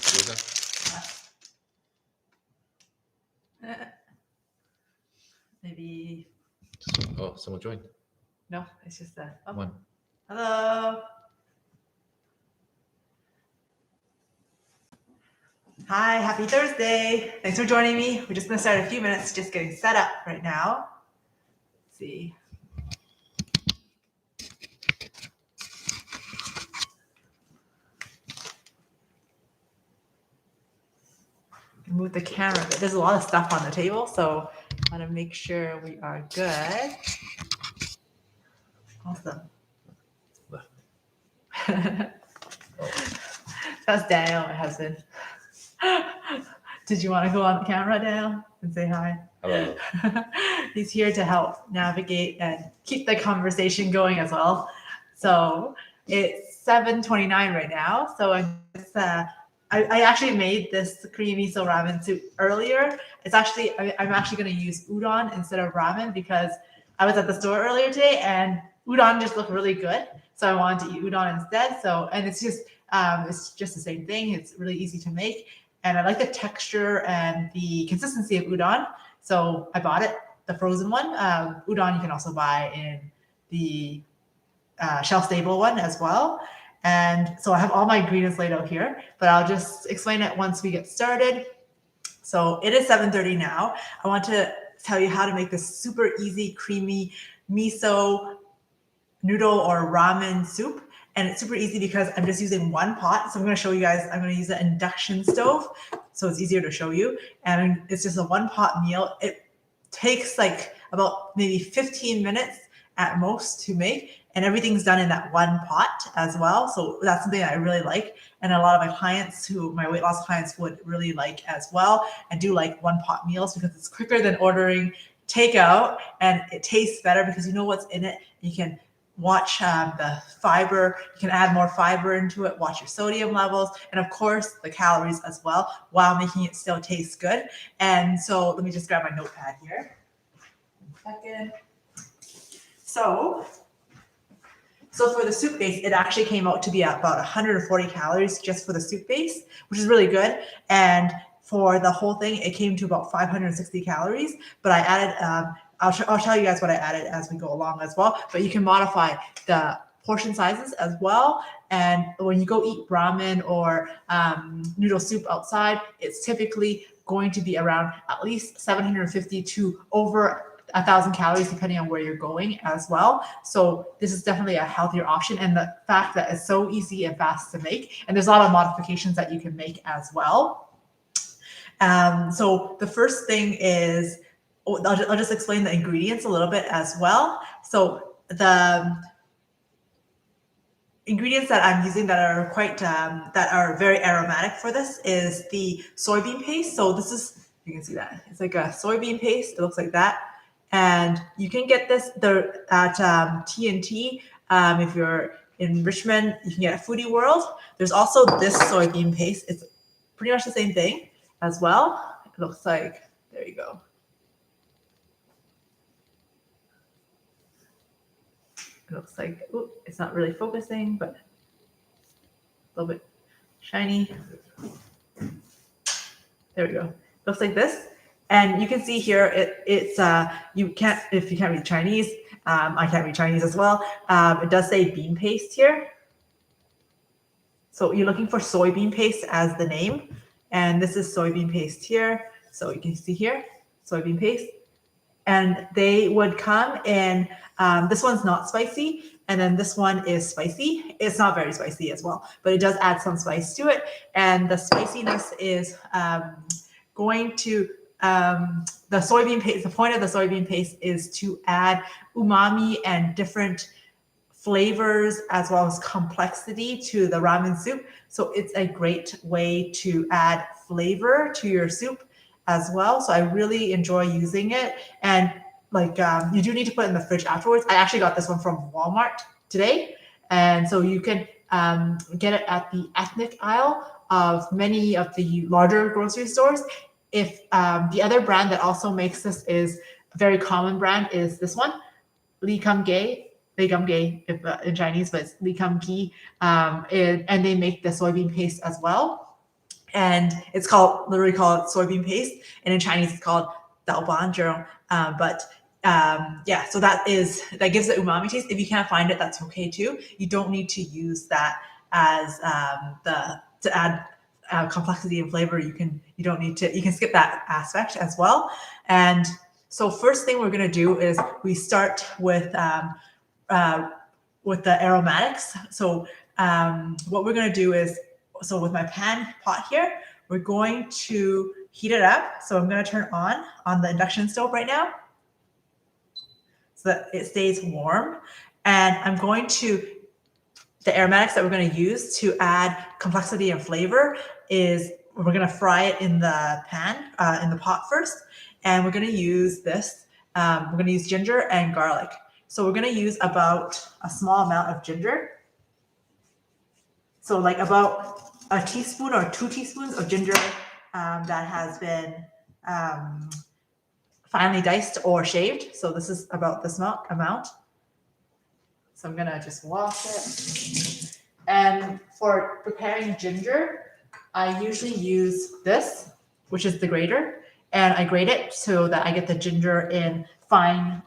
sure. Maybe. Oh, someone joined. No, it's just that. Oh. One. Hello. Hi, happy Thursday. Thanks for joining me. We're just going to start in a few minutes, just getting set up right now. Let's see. Move the camera. There's a lot of stuff on the table, so I want to make sure we are good. Awesome. That's Daniel, my husband. Did you want to go on the camera, Daniel, and say hi? Hello. He's here to help navigate and keep the conversation going as well. So it's 7:29 right now. So I actually made this creamy miso ramen soup earlier. It's actually, I'm actually going to use udon instead of ramen because I was at the store earlier today and udon just looked really good. So I wanted to eat udon instead. So, and it's just the same thing. It's really easy to make. And I like the texture and the consistency of udon. So I bought it, the frozen one. Udon you can also buy in the shelf-stable one as well. And so I have all my ingredients laid out here, but I'll just explain it once we get started. So it is 7:30 now. I want to tell you how to make this super easy, creamy miso noodle or ramen soup. And it's super easy because I'm just using one pot. So I'm going to show you guys, I'm going to use an induction stove. So it's easier to show you. And it's just a one pot meal. It takes like about maybe 15 minutes at most to make. And everything's done in that one pot as well. So that's something I really like. And a lot of my clients my weight loss clients would really like as well. And do like one pot meals because it's quicker than ordering takeout. And it tastes better because you know what's in it. You can watch the fiber. You can add more fiber into it, watch your sodium levels, and of course the calories as well, while making it still taste good. And so let me just grab my notepad here. 1 second. So for the soup base, it actually came out to be about 140 calories just for the soup base, which is really good. And for the whole thing, it came to about 560 calories. But I added, I'll tell you guys what I added as we go along as well. But you can modify the portion sizes as well. And when you go eat ramen or noodle soup outside, it's typically going to be around at least 750 to over 1,000 calories, depending on where you're going as well. So this is definitely a healthier option. And the fact that it's so easy and fast to make, and there's a lot of modifications that you can make as well. So the first thing is, I'll just explain the ingredients a little bit as well. So the ingredients that I'm using that are that are very aromatic for this is the soybean paste. So this is, you can see that it's like a soybean paste. It looks like that. And you can get this at T&T. If you're in Richmond, you can get it at Foodie World. There's also this soybean paste. It's pretty much the same thing as well. It looks like, there you go. It looks like, ooh, it's not really focusing, but a little bit shiny. There we go. Looks like this. And you can see here, if you can't read Chinese, I can't read Chinese as well. It does say bean paste here. So you're looking for soybean paste as the name. And this is soybean paste here. So you can see here, soybean paste. And they would come in, this one's not spicy. And then this one is spicy. It's not very spicy as well, but it does add some spice to it. And the spiciness is going to, the soybean paste, the point of the soybean paste is to add umami and different flavors as well as complexity to the ramen soup. So it's a great way to add flavor to your soup as well. So I really enjoy using it. And like, you do need to put it in the fridge afterwards. I actually got this one from Walmart today. And so you can get it at the ethnic aisle of many of the larger grocery stores. If the other brand that also makes this is a very common brand is this one, Lee Kum Gae. Beigumge if in Chinese, but it's Likumgi, and they make the soybean paste as well. And it's literally called soybean paste, and in Chinese it's called daoban. Yeah, so that gives it umami taste. If you can't find it, that's okay too. You don't need to use that as to add complexity and flavor. You can skip that aspect as well. And so first thing we're gonna do is we start with the aromatics. So what we're gonna do is, so with my pan pot here, we're going to heat it up. So I'm going to turn on the induction stove right now so that it stays warm. And I'm going to, the aromatics that we're going to use to add complexity and flavor is we're going to fry it in the pan, in the pot first. And we're going to use this. We're going to use ginger and garlic. So we're going to use about a small amount of ginger. So like about a teaspoon or 2 teaspoons of ginger that has been finely diced or shaved. So this is about this amount. So I'm gonna just wash it. And for preparing ginger, I usually use this, which is the grater, and I grate it so that I get the ginger in a fine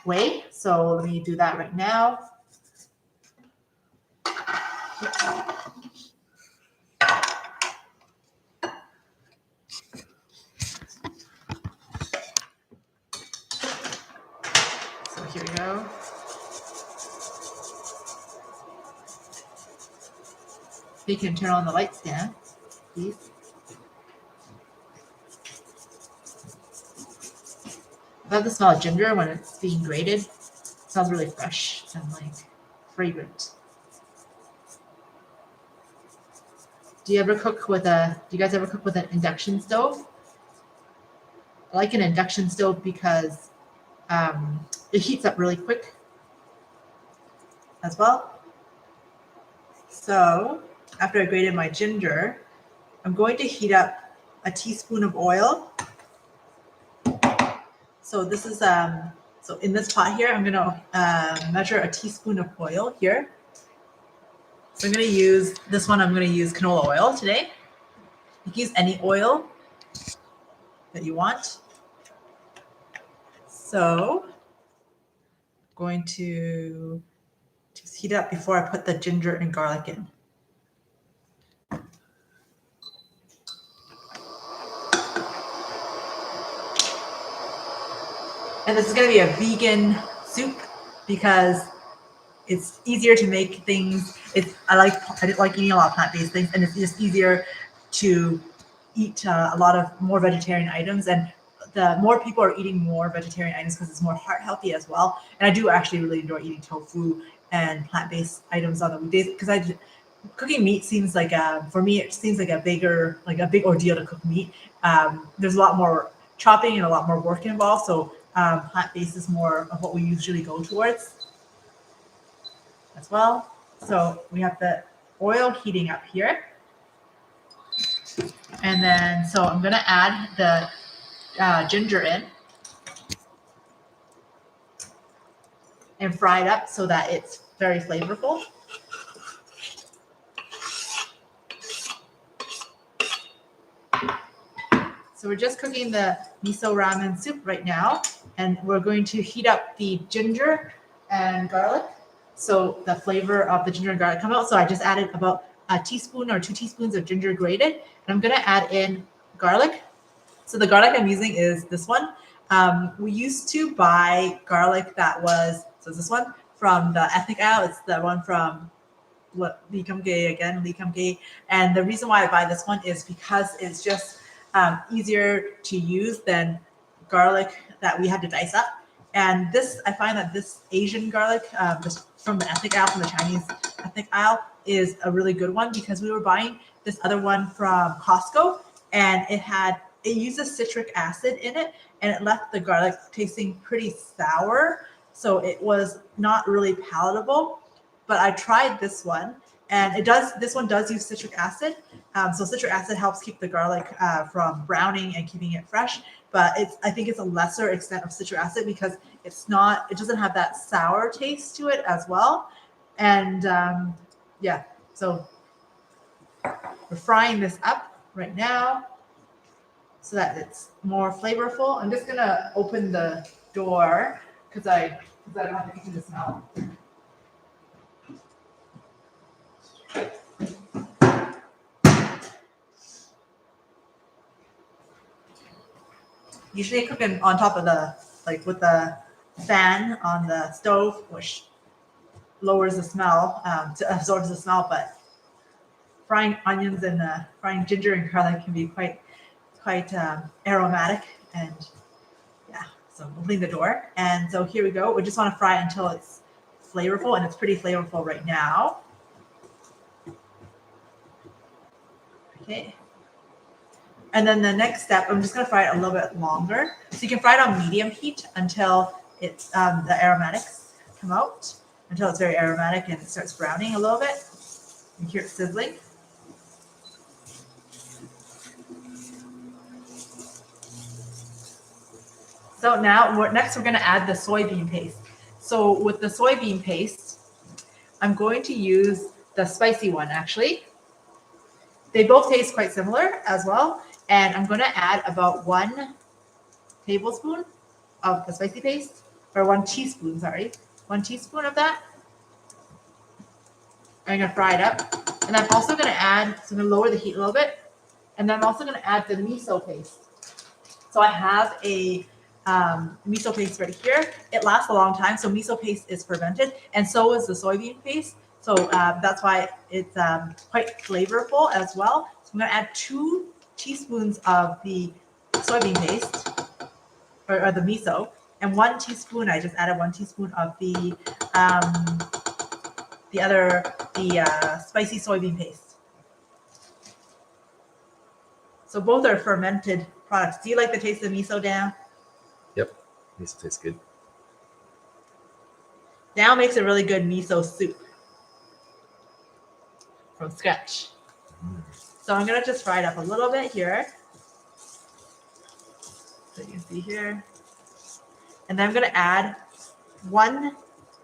way. So let me do that right now. So here we go. You can turn on the light stand, please. I love the smell of ginger when it's being grated. It smells really fresh and like fragrant. Do you guys ever cook with an induction stove? I like an induction stove because it heats up really quick as well. So after I grated my ginger, I'm going to heat up a teaspoon of oil. So this is so in this pot here, I'm gonna measure a teaspoon of oil here. So I'm gonna use this one. I'm gonna use canola oil today. You can use any oil that you want. So I'm going to just heat it up before I put the ginger and garlic in. And this is going to be a vegan soup because it's easier to make things. I didn't like eating a lot of plant-based things, and it's just easier to eat a lot of more vegetarian items. And the more people are eating more vegetarian items because it's more heart healthy as well. And I do actually really enjoy eating tofu and plant-based items on the weekdays because cooking meat seems like for me it seems like a big ordeal to cook meat. There's a lot more chopping and a lot more work involved. So plant-based is more of what we usually go towards as well. So we have the oil heating up here. And then, so I'm going to add the ginger in and fry it up so that it's very flavorful. So we're just cooking the miso ramen soup right now, and we're going to heat up the ginger and garlic so the flavor of the ginger and garlic come out. So I just added about a teaspoon or 2 teaspoons of ginger grated, and I'm going to add in garlic. So the garlic I'm using is this one. We used to buy garlic so it's this one from the ethnic aisle. It's the one from Lee Kumge. And the reason why I buy this one is because it's just easier to use than garlic that we had to dice up. And I find that this Asian garlic, from the ethnic aisle, from the Chinese ethnic aisle, is a really good one because we were buying this other one from Costco, and it uses citric acid in it, and it left the garlic tasting pretty sour. So it was not really palatable. But I tried this one, And this one does use citric acid. So citric acid helps keep the garlic from browning and keeping it fresh. But I think it's a lesser extent of citric acid because it doesn't have that sour taste to it as well. And yeah, so we're frying this up right now so that it's more flavorful. I'm just gonna open the door because I don't have to kitchen the smell. Usually cooking on top of with the fan on the stove, which lowers the smell, absorbs the smell, but frying onions and frying ginger and garlic can be quite aromatic. And yeah, so opening the door. And so here we go. We just want to fry it until it's flavorful, and it's pretty flavorful right now. Okay. And then the next step, I'm just going to fry it a little bit longer. So you can fry it on medium heat until it's the aromatics come out, until it's very aromatic and it starts browning a little bit. You hear it sizzling. So now next we're going to add the soybean paste. So with the soybean paste, I'm going to use the spicy one actually. They both taste quite similar as well. And I'm going to add about 1 tablespoon of the spicy paste, or 1 teaspoon, sorry. 1 teaspoon of that. I'm going to fry it up. And I'm also going to add, so I'm going to lower the heat a little bit. And then I'm also going to add the miso paste. So I have a miso paste right here. It lasts a long time. So miso paste is fermented, and so is the soybean paste. So that's why it's quite flavorful as well. So I'm going to add 2 teaspoons of the soybean paste, or the miso, and 1 teaspoon. I just added 1 teaspoon of the spicy soybean paste. So both are fermented products. Do you like the taste of miso, Dan? Yep, miso tastes good. Dan makes a really good miso soup from scratch. So I'm gonna just fry it up a little bit here. So you can see here. And then I'm gonna add 1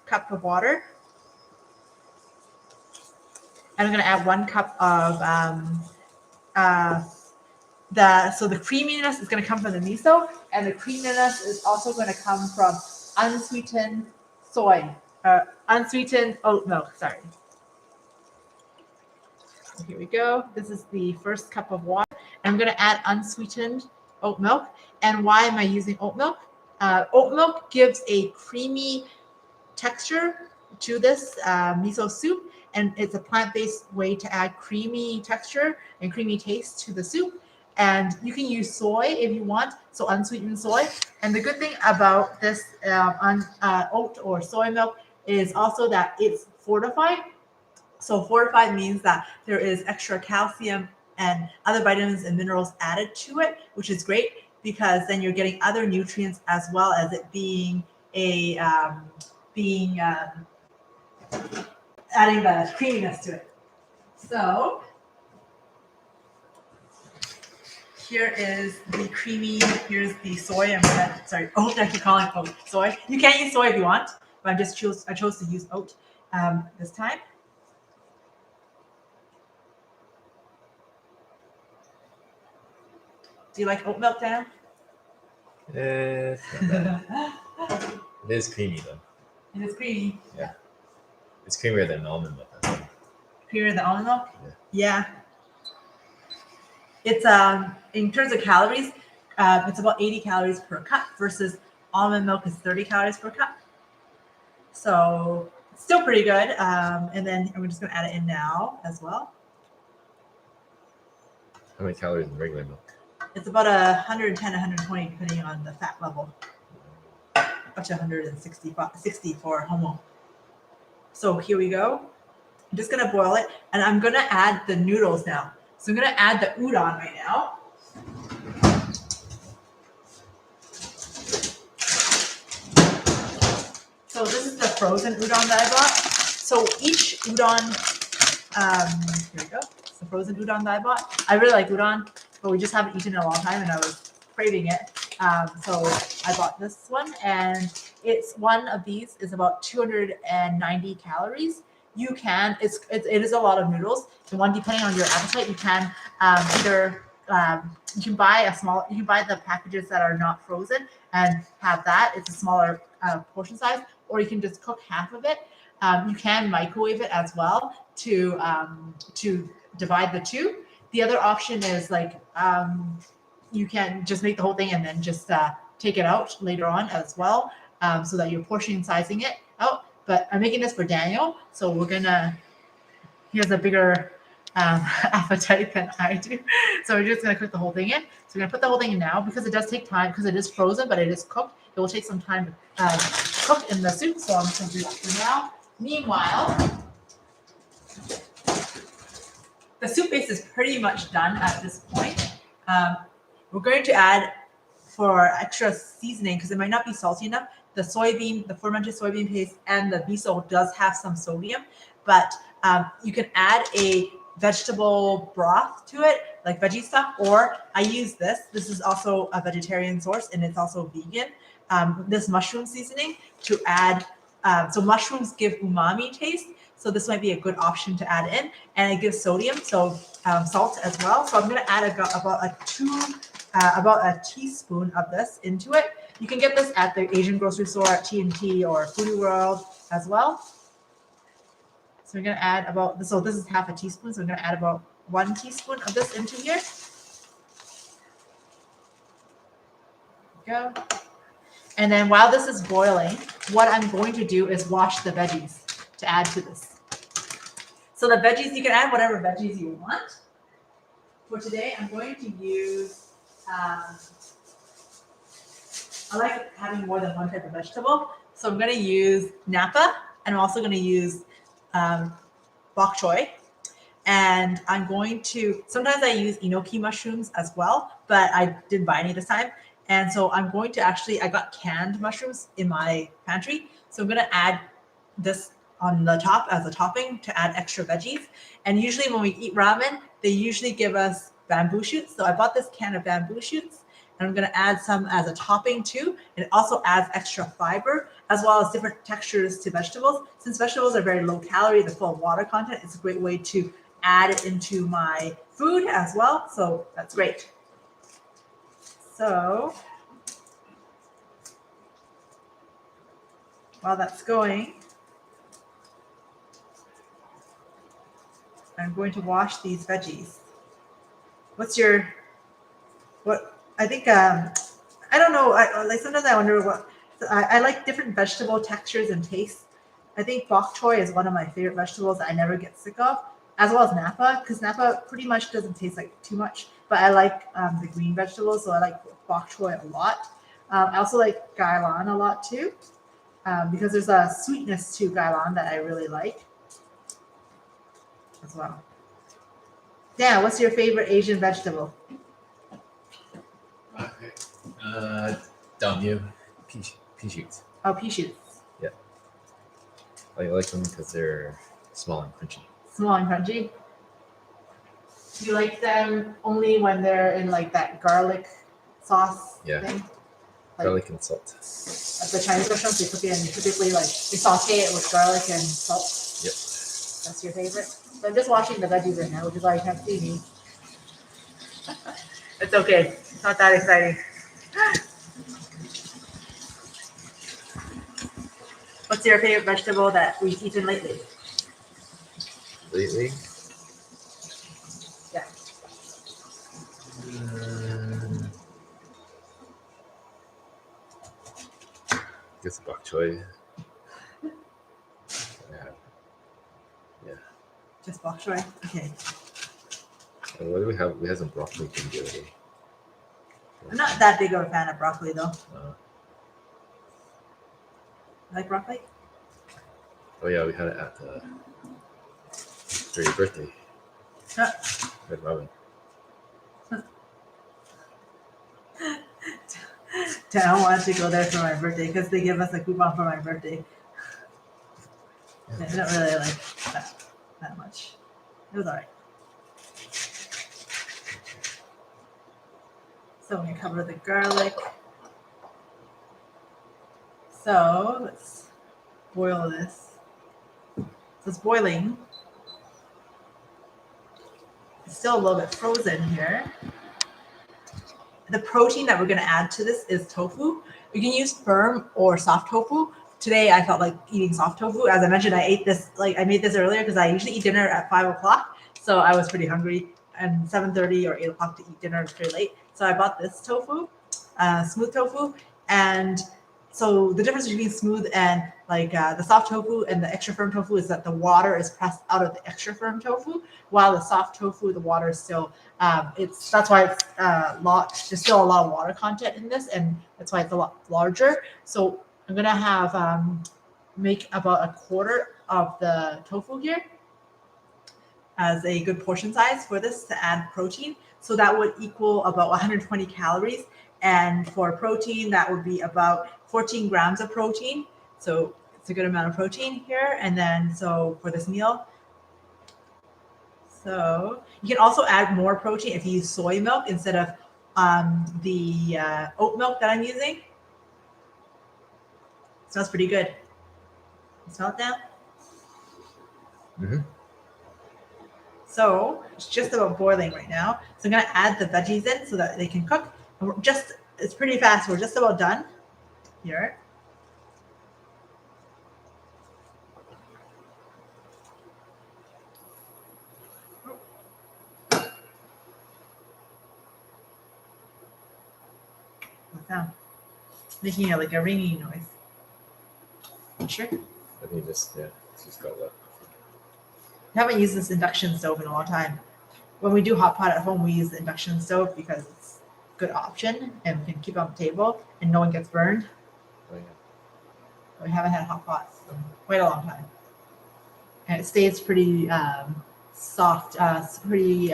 cup of water. And I'm gonna add 1 cup of the creaminess is gonna come from the miso, and the creaminess is also gonna come from unsweetened unsweetened oat milk, sorry. So here we go. This is the first cup of water. I'm going to add unsweetened oat milk. And why am I using oat milk? Oat milk gives a creamy texture to this miso soup, and it's a plant-based way to add creamy texture and creamy taste to the soup. And you can use soy if you want, so unsweetened soy. And the good thing about this oat or soy milk is also that it's fortified. So fortified means that there is extra calcium and other vitamins and minerals added to it, which is great because then you're getting other nutrients as well as it being adding the creaminess to it. So here is the creamy. Here's the soy. I keep calling oat soy. You can't use soy if you want, but I chose to use oat this time. Do you like oat milk, Dan? It's not bad. It is creamy though. It is creamy. Yeah. It's creamier than almond milk. Creamier than almond milk? Yeah. It's in terms of calories, it's about 80 calories per cup versus almond milk is 30 calories per cup. So it's still pretty good. And then we're just gonna add it in now as well. How many calories in regular milk? It's about 110, 120, depending on the fat level. Up to 160 for homo. So here we go. I'm just gonna boil it, and I'm gonna add the noodles now. So I'm gonna add the udon right now. So this is the frozen udon that I bought. So each udon Here we go. It's the frozen udon that I bought. I really like udon, but we just haven't eaten in a long time, and I was craving it. So I bought this one, and it's one of these is about 290 calories. You can it is a lot of noodles, and one depending on your appetite, you can either you can buy the packages that are not frozen and have that. It's a smaller portion size, or you can just cook half of it. You can microwave it as well to divide the two. The other option is like you can just make the whole thing and then just take it out later on as well, so that you're portion sizing it out. But I'm making this for Daniel, so he has a bigger appetite than I do. So we're just gonna cook the whole thing in. So we're gonna put the whole thing in now because it does take time because it is frozen, but it is cooked. It will take some time to cook in the soup. So I'm just gonna do that for now. Meanwhile, the soup base is pretty much done at this point. We're going to add, for extra seasoning, because it might not be salty enough, the fermented soybean paste and the miso does have some sodium, but you can add a vegetable broth to it, like veggie stuff, or I use this. This is also a vegetarian source, and it's also vegan. This mushroom seasoning to add. So mushrooms give umami taste, so this might be a good option to add in, and it gives sodium, so salt as well. So I'm going to add about a teaspoon of this into it. You can get this at the Asian grocery store at T&T or Foodie World as well. So we're going to add so this is half a teaspoon, so we're going to add about 1 teaspoon of this into here. There we go. And then while this is boiling, what I'm going to do is wash the veggies to add to this. So the veggies, you can add whatever veggies you want. For today, I'm going to use, I like having more than one type of vegetable. So I'm going to use napa, and I'm also going to use bok choy. And I'm going to, sometimes I use enoki mushrooms as well, but I didn't buy any this time. And so I'm going to I got canned mushrooms in my pantry. So I'm going to add this on the top as a topping to add extra veggies. And usually when we eat ramen, they usually give us bamboo shoots. So I bought this can of bamboo shoots, and I'm going to add some as a topping too. And it also adds extra fiber as well as different textures to vegetables. Since vegetables are very low calorie, they're full of water content, it's a great way to add it into my food as well. So that's great. So while that's going, I'm going to wash these veggies. I think, I don't know. Sometimes I wonder I like different vegetable textures and tastes. I think bok choy is one of my favorite vegetables that I never get sick of, as well as napa, because napa pretty much doesn't taste like too much, but I like the green vegetables, so I like bok choy a lot. I also like gailan a lot too, because there's a sweetness to gailan that I really like as well. Dan, what's your favorite Asian vegetable? Damyu, pea shoots. Oh, pea shoots. Yeah. I like them because they're small and crunchy. Small and crunchy. Do you like them only when they're in like that garlic sauce thing? Like, garlic and salt. At the Chinese restaurants, they cook it and typically they saute it with garlic and salt. Yep. That's your favorite? So I'm just washing the veggies right now, which is why you can't see me. It's okay. It's not that exciting. What's your favorite vegetable that we've eaten lately? Lately? Yeah. I guess bok choy. Yeah. Just bok choy? Okay. And what do we have? We have some broccoli from the other day. I'm not that big of a fan of broccoli though. Like broccoli? Oh yeah, we had it at for your birthday. Huh. With Ramen. I wanted to go there for my birthday because they give us a coupon for my birthday. I don't really like that much. It was all right. So I'm going to cover the garlic. So let's boil this. So it's boiling. It's still a little bit frozen here. The protein that we're going to add to this is tofu. You can use firm or soft tofu. Today I felt like eating soft tofu. As I mentioned, I made this earlier because I usually eat dinner at 5 o'clock. So I was pretty hungry, and 7:30 or 8 o'clock to eat dinner is pretty late. So I bought this tofu, smooth tofu. And so the difference between smooth and the soft tofu and the extra firm tofu is that the water is pressed out of the extra firm tofu, while the soft tofu, the water is still that's why it's there's still a lot of water content in this, and that's why it's a lot larger. So I'm gonna have make about a quarter of the tofu here as a good portion size for this to add protein. So that would equal about 120 calories. And for protein, that would be about 14 grams of protein. So it's a good amount of protein here. And then, so for this meal, so you can also add more protein if you use soy milk instead of the oat milk that I'm using. Smells pretty good. You smell it now? Mm-hmm. So it's just about boiling right now. So I'm gonna add the veggies in so that they can cook. It's pretty fast. We're just about done here. What's that? Making like a ringing noise. You sure? I think it's just got that. I haven't used this induction stove in a long time. When we do hot pot at home, we use the induction stove because it's a good option and we can keep it on the table and no one gets burned. Oh, yeah. We haven't had hot pots in quite a long time. And it stays pretty soft, pretty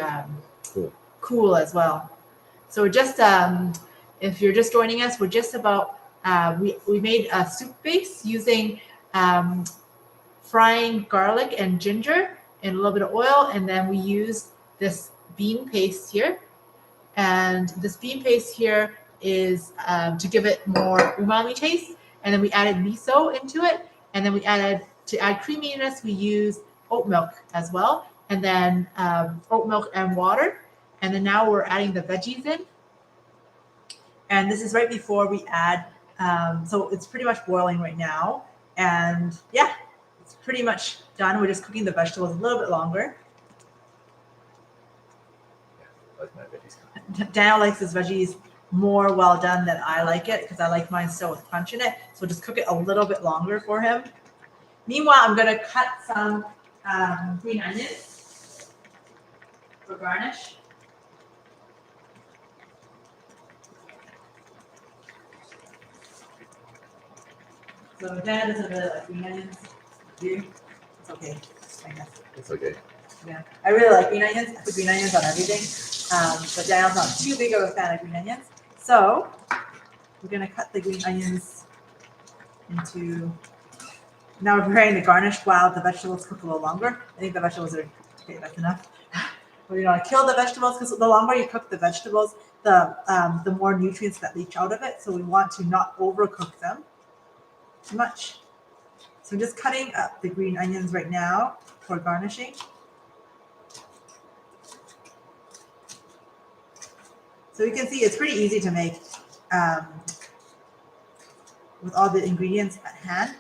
cool as well. So just if you're just joining us, we're just about we made a soup base using frying garlic and ginger and a little bit of oil, and then we use this bean paste here. And this bean paste here is to give it more umami taste. And then we added miso into it, and then we added to add creaminess. We use oat milk as well, and then oat milk and water. And then now we're adding the veggies in. And this is right before we add, so it's pretty much boiling right now. And yeah, it's pretty much done. We're just cooking the vegetables a little bit longer. Yeah, like my veggies. Daniel likes his veggies more well done than I like it because I like mine still with crunch in it. So just cook it a little bit longer for him. Meanwhile, I'm going to cut some green onions for garnish. So Dad doesn't really like green onions. Do you? It's okay, I guess. It's okay. Yeah, I really like green onions. I put green onions on everything. But Daniel's not too big of a fan of green onions. So we're going to cut the green onions into. Now we're preparing the garnish while the vegetables cook a little longer. I think the vegetables are okay. That's enough. We're going to kill the vegetables because the longer you cook the vegetables, the more nutrients that leach out of it. So we want to not overcook them too much. So I'm just cutting up the green onions right now for garnishing. So you can see it's pretty easy to make with all the ingredients at hand.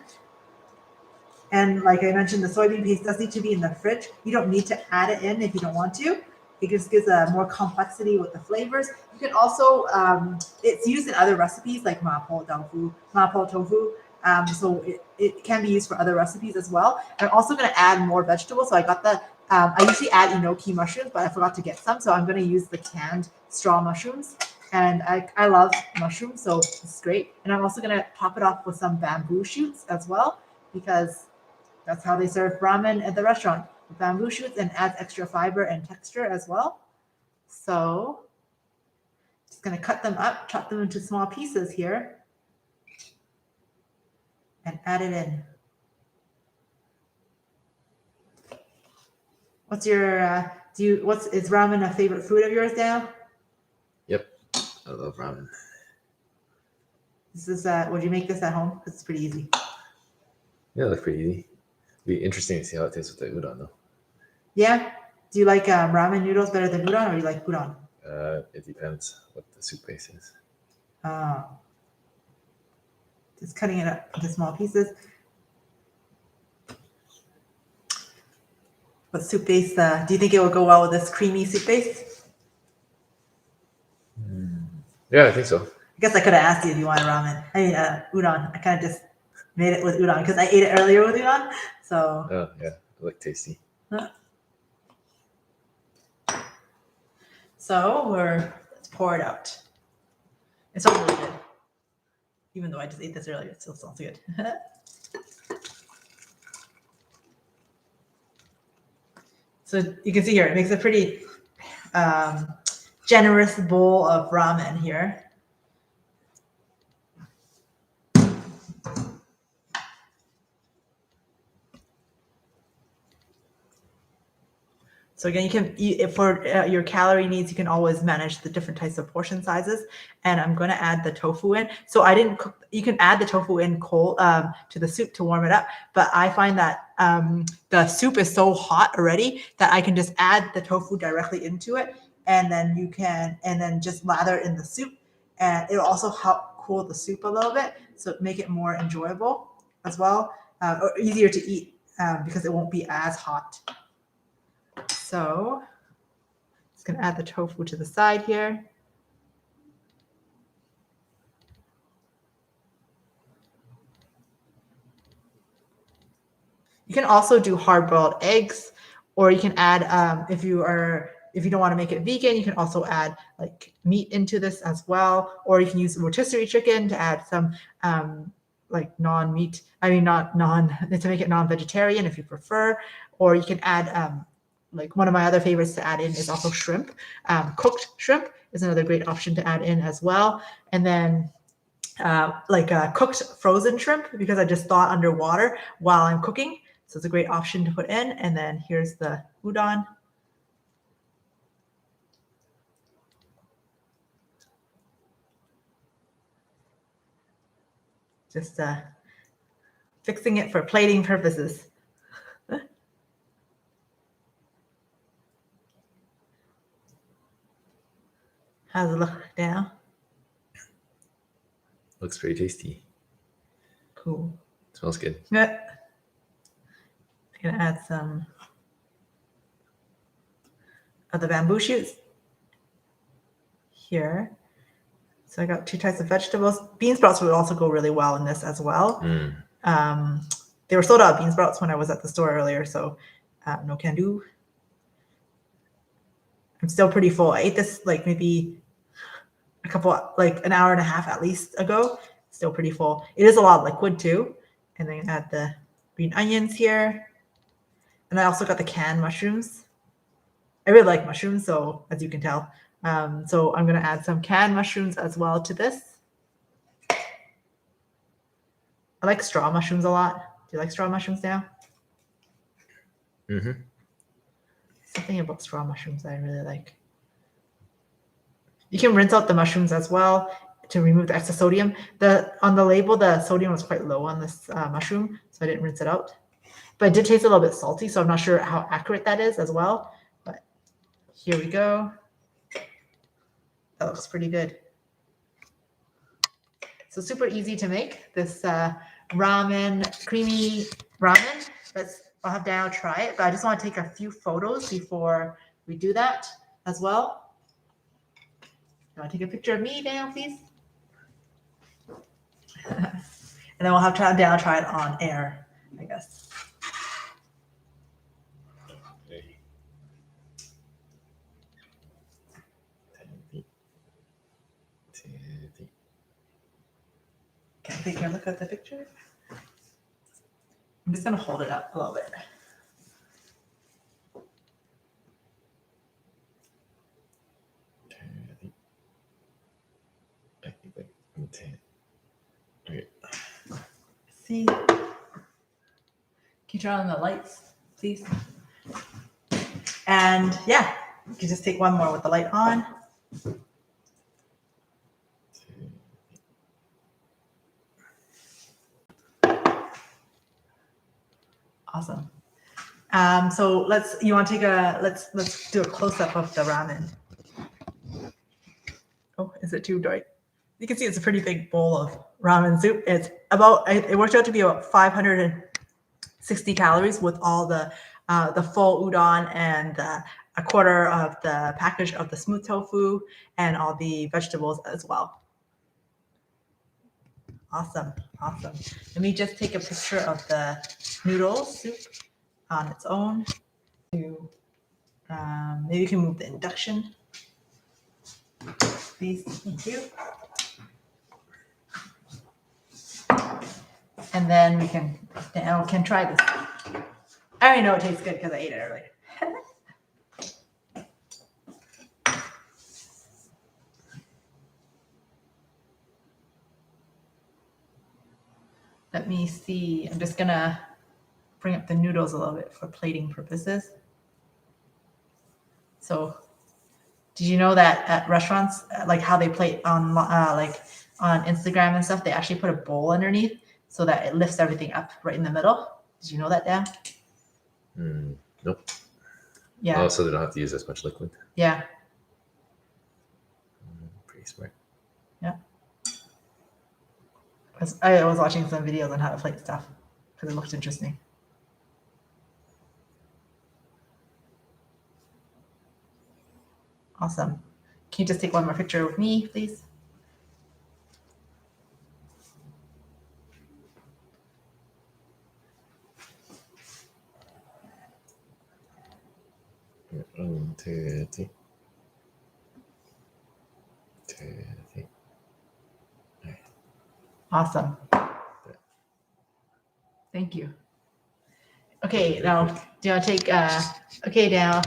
And like I mentioned, the soybean paste does need to be in the fridge. You don't need to add it in if you don't want to. It just gives a more complexity with the flavors. You can also, it's used in other recipes like mapo tofu. So it can be used for other recipes as well. I'm also going to add more vegetables. So I got I usually add enoki mushrooms, but I forgot to get some. So I'm going to use the canned straw mushrooms. And I love mushrooms, so it's great. And I'm also going to top it off with some bamboo shoots as well, because that's how they serve ramen at the restaurant. With bamboo shoots, and adds extra fiber and texture as well. So just going to cut them up, chop them into small pieces here, and add it in. What's your is ramen a favorite food of yours now? Yep. I love ramen. This is would you make this at home? It's pretty easy. Yeah, it looks pretty easy. Be interesting to see how it tastes with the udon though. Yeah. Do you like ramen noodles better than udon, or you like udon? It depends what the soup base is. Just cutting it up into small pieces. What soup base? Do you think it would go well with this creamy soup base? Yeah, I think so. I guess I could have asked you if you wanted ramen. I mean, udon. I kind of just made it with udon because I ate it earlier with udon. So. Oh yeah, I like tasty. So let's pour it out. It smells really good. Even though I just ate this earlier, it still smells good. So you can see here, it makes a pretty generous bowl of ramen here. So again, you can eat for your calorie needs. You can always manage the different types of portion sizes. And I'm going to add the tofu in. So I didn't cook. You can add the tofu in cold to the soup to warm it up. But I find that the soup is so hot already that I can just add the tofu directly into it, and then just lather in the soup, and it'll also help cool the soup a little bit, so make it more enjoyable as well, or easier to eat because it won't be as hot. So just going to add the tofu to the side here. You can also do hard-boiled eggs, or you can add if you don't want to make it vegan, you can also add like meat into this as well, or you can use rotisserie chicken to add some like non-meat. I mean, to make it non-vegetarian if you prefer, or you can add like one of my other favorites to add in is also shrimp. Cooked shrimp is another great option to add in as well. And then cooked frozen shrimp, because I just thaw underwater while I'm cooking. So it's a great option to put in. And then here's the udon. Just fixing it for plating purposes. How's it look now? Looks pretty tasty. Cool. Smells good. Yeah. I'm gonna add some of the bamboo shoots here. So I got two types of vegetables. Bean sprouts would also go really well in this as well. They were sold out of bean sprouts when I was at the store earlier, so no can do. I'm still pretty full. I ate this like maybe an hour and a half at least ago. Still pretty full. It is a lot of liquid too. And then add the green onions here. And I also got the canned mushrooms. I really like mushrooms, so as you can tell. So I'm going to add some canned mushrooms as well to this. I like straw mushrooms a lot. Do you like straw mushrooms now? Mm-hmm. Something about straw mushrooms I really like. You can rinse out the mushrooms as well to remove the excess sodium. On the label, the sodium was quite low on this mushroom, so I didn't rinse it out. But it did taste a little bit salty, so I'm not sure how accurate that is as well. But here we go. That looks pretty good. So super easy to make this ramen, creamy ramen. I'll have Daniel try it, but I just want to take a few photos before we do that as well. You want to take a picture of me, Daniel, please? And then we'll have Daniel try it on air, I guess. Can I take a look at the picture? I'm just going to hold it up a little bit. See? Can you turn on the lights, please? And yeah, you can just take one more with the light on. Awesome. So let's do a close up of the ramen. Oh, is it too dark? You can see it's a pretty big bowl of ramen soup. It worked out to be about 560 calories with all the full udon and a quarter of the package of the smooth tofu and all the vegetables as well. Awesome. Let me just take a picture of the noodle soup on its own. Maybe you can move the induction. Please, thank you. And then we can try this. I already know it tastes good because I ate it earlier. Let me see. I'm just gonna bring up the noodles a little bit for plating purposes. So, did you know that at restaurants, like how they plate on Instagram and stuff, they actually put a bowl underneath so that it lifts everything up right in the middle? Did you know that, Dan? Nope. Yeah. Oh, so they don't have to use as much liquid. Yeah. Pretty smart. Yeah. I was watching some videos on how to plate stuff because it looked interesting. Awesome. Can you just take one more picture with me, please? Awesome. Thank you. Okay, now do you want to take? Okay, now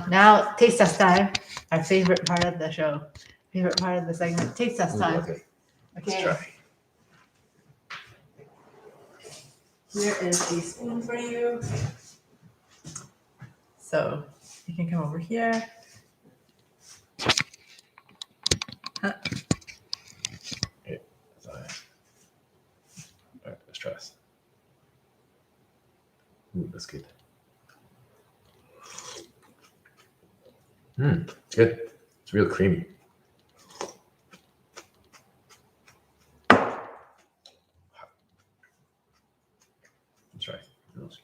taste test time. Our favorite part of the show, favorite part of the segment. Taste test time. Okay. Okay. Let's try. Here is a spoon for you. So you can come over here. Okay. All right, let's try this. Ooh, that's good. It's good. It's real creamy. Let's try noodles.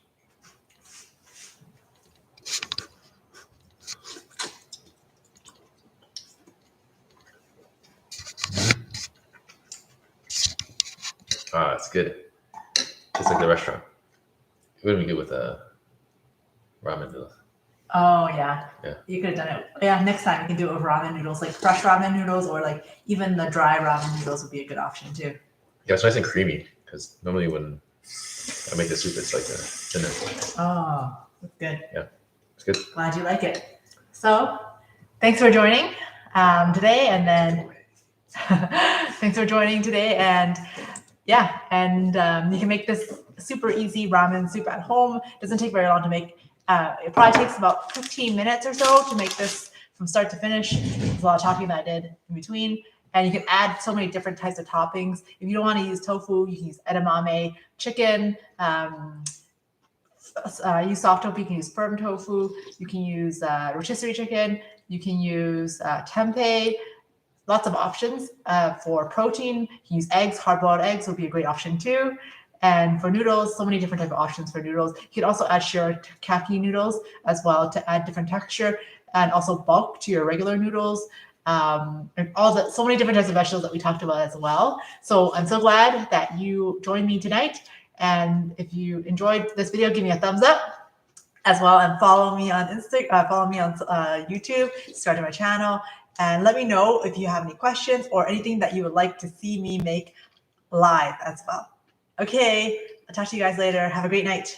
Ah, it's good. Just like the restaurant. It would be good with ramen noodles. Oh yeah. Yeah. You could have done it. Yeah, next time you can do it with ramen noodles, like fresh ramen noodles, or like even the dry ramen noodles would be a good option too. Yeah, it's nice and creamy because normally when I make the soup, it's like thinner. Oh, that's good. Yeah, it's good. Glad you like it. So, thanks for joining today, and then thanks for joining today, and yeah, and you can make this super easy ramen soup at home. It doesn't take very long to make. It probably takes about 15 minutes or so to make this from start to finish. There's a lot of chopping that I did in between. And you can add so many different types of toppings. If you don't want to use tofu, you can use edamame chicken. Use soft tofu. You can use firm tofu. You can use rotisserie chicken. You can use tempeh. Lots of options for protein. You can use eggs. Hard-boiled eggs would be a great option too. And for noodles, so many different types of options for noodles. You can also add shirataki noodles as well to add different texture and also bulk to your regular noodles. And so many different types of vegetables that we talked about as well. So I'm so glad that you joined me tonight. And if you enjoyed this video, give me a thumbs up as well, and follow me on YouTube, subscribe to my channel, and let me know if you have any questions or anything that you would like to see me make live as well. Okay, I'll talk to you guys later. Have a great night.